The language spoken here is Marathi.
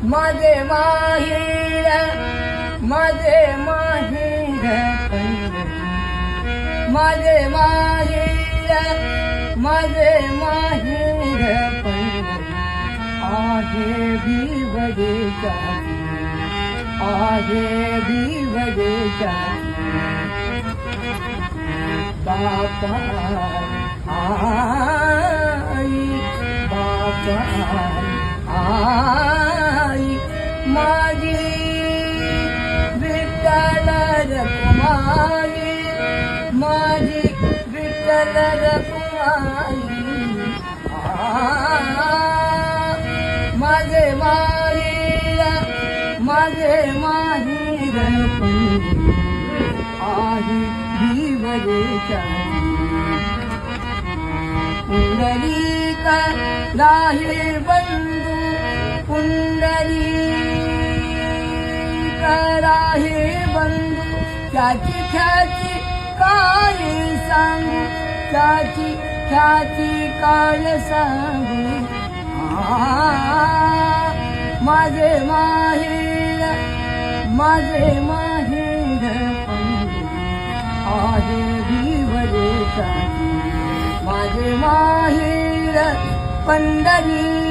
माझे माहेर माझे माहेर माझे माहेर माझे माहेर आहे भिवदेच्या आहे भिवदेच्या बापा आई बापा आई माझी विठ्ठल रखुमाई माझी विठ्ठल रखुमाई माझे माहेर माझे माहेर आहे भिवदेच्या पुंडलिक राहे बंधू पुंडलिक राहे बंधू त्याची ख्याती काय सांगू त्याची ख्याती काय सांगू माझे माहेर माझे माहेर आहे भिवदेच्या माझे माहेर पंढरी